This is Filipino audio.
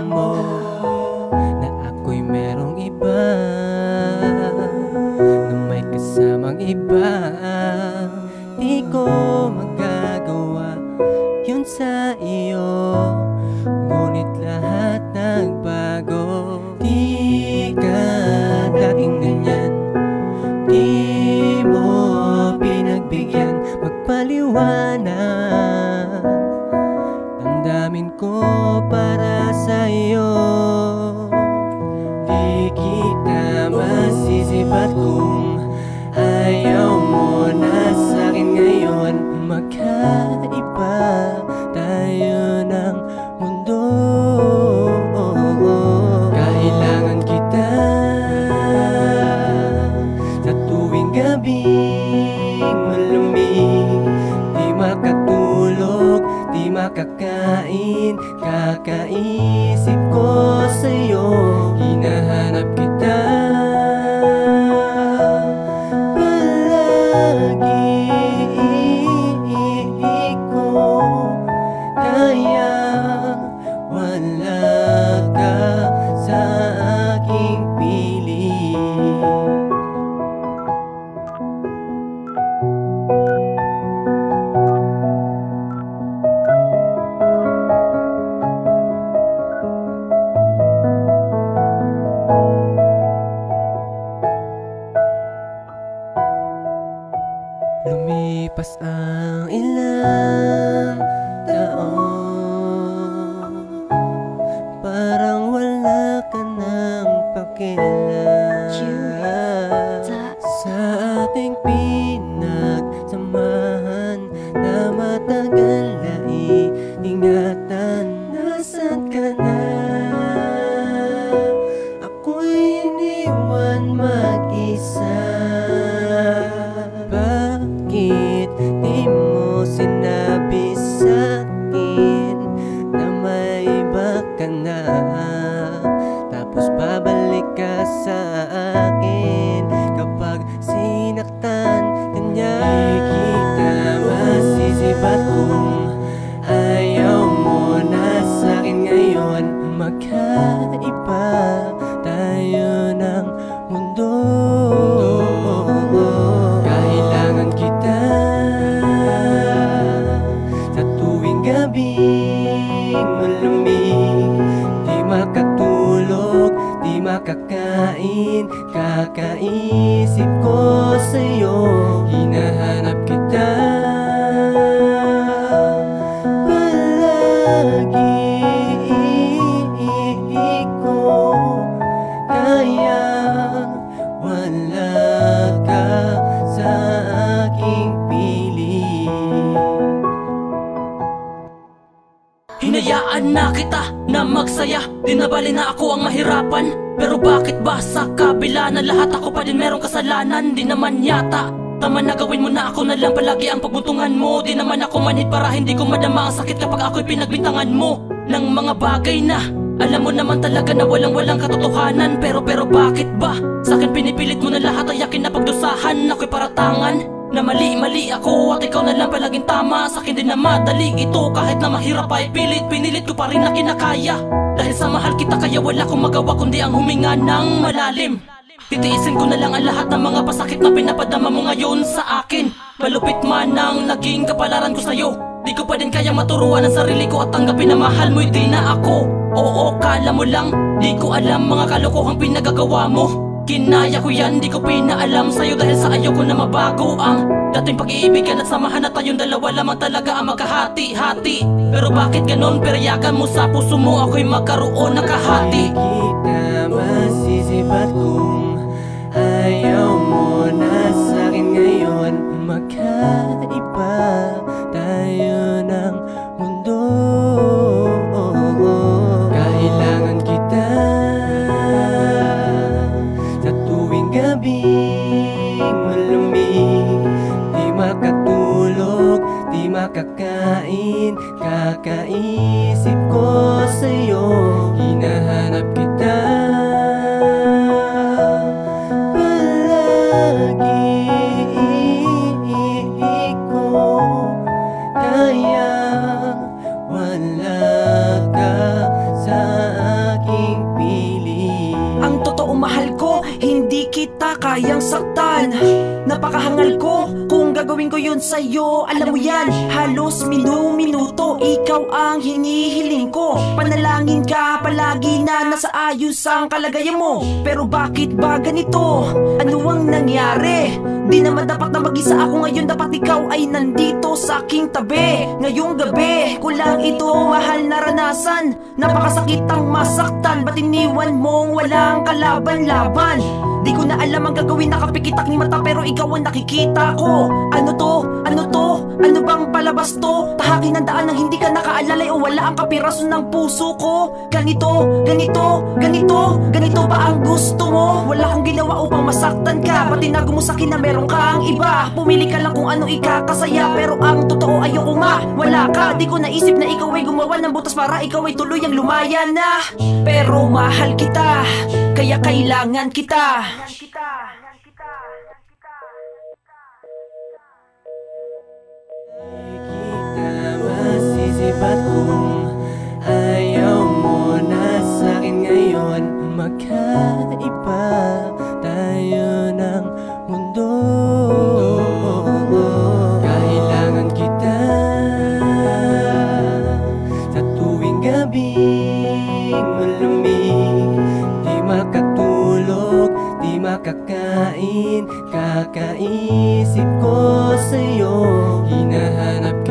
mo na ako'y merong iba, na may kasamang iba. Di ko magagawa yun sa iyo, ngunit lahat nagbago. Di ka dating ganyan, di mo pinagbigyan magpaliwanag. Damdamin ko para sa'yo, di kita masisipat kung ayaw mo na sa'kin ngayon. Magkaiba tayo ng mundo, kailangan kita sa tuwing gabing malamig. Di makatulog, di makakain, kakaisip ko sa'yo. Hinahanap kita palagi, di ko kaya wala ka sa aking piling. Lumipas ang ilang taon, parang wala ka nang pakialam sa ating pinagsamahan na matagal na iingatan. Nasaan ka na? Ako'y iniwan mag-isa. Bakit di mo sinabi sa'kin na may iba ka na? Tapos babalik ka sa akin kapag sinaktan ka niya. Di kita masisipat kung ayaw mo na sa'kin ngayon. Magkaiba tayo ng mundo, kailangan kita sa tuwing gabing malamig. Di makatulog, di makakain, kakaisip ko sa'yo. Hinahanap kita palagi, di ko kaya wala ka sa aking piling. Hinayaan na kita na magsaya, di na bali na ako ang mahirapan. Pero bakit ba sa kabila na lahat ako pa din merong kasalanan? Di naman yata tama na gawin mo na ako na lang palagi ang pagbuntungan mo. Di naman ako manhid para hindi ko madama ang sakit kapag ako'y pinagbintangan mo ng mga bagay na alam mo naman talaga na walang katotohanan. Pero bakit ba sa'kin pinipilit mo na lahat ay akin na pagdusahan? Ako'y paratangan na mali ako at ikaw na lang palaging tama. Sa'kin din na madali ito, kahit na mahirap ay pinilit ko pa rin na kinakaya. Dahil sa mahal kita kaya wala kong magawa kundi ang huminga ng malalim. Titiisin ko na lang ang lahat ng mga pasakit na pinapadama mo ngayon sa akin. Malupit man ang naging kapalaran ko sa'yo, di ko pa din kaya maturuan ang sarili ko at tanggapin na mahal mo'y di na ako. Oo, kala mo lang, di ko alam mga kalokohang pinagagawa mo. Kinaya ko yan, di ko pinaalam sa'yo dahil sa ayoko na mabago ang dating pag-iibigan at samahan na tayong dalawa lamang talaga ang magkahati-hati. Pero bakit ganon? Perayagan mo sa puso mo ako'y magkaroon ng kahati. Di kita masisipat kung ayaw mo na sa'kin ngayon. Magkaiba tayo ng mundo, kailangan kita sa tuwing gabing malamig. Di makatulog, di makakain, kakaisip ko sa'yo. Hinahanap kita palagi, di ko kaya kayang saktan. Napakahangal ko kung gagawin ko yun sa'yo. Alam mo yan, halos minuto ikaw ang hinihiling ko. Panalangin ka palagi na nasa ayos ang kalagayan mo. Pero bakit ba ganito? Ano ang nangyari? Di naman dapat na mag-isa ako ngayon. Dapat ikaw ay nandito sa aking tabi. Ngayong gabi ko lang ito mahal na ranasan. Napakasakit ang masaktan. Ba't iniwan mong walang kalaban-laban? Di ko na alam ang gagawin, nakapikitak ni mata pero ikaw ang nakikita ko. Ano to? Ano to? Ano bang palabas to? Tahakin ang daan ng hindi ka nakaalalay o wala ang kapiraso ng puso ko. Ganito, ganito, ganito, ganito ba ang gusto mo? Wala akong ginawa upang masaktan ka. Ba't tinago mo sa'kin na meron kang iba? Pumili ka lang kung ano ikakasaya, pero ang totoo ayoko nga. Wala ka, di ko naisip na ikaw ay gumawa ng butas para ikaw ay tuluyang lumaya na. Pero mahal kita, kaya kailangan kita. Kita masisipat kung ayaw mo na sa'kin ngayon. Magkaiba tayo ng mundo. Kailangan kita sa tuwing gabing malamig. Di makatulog, di makakain. Kakaisip ko sa'yo, hinahanap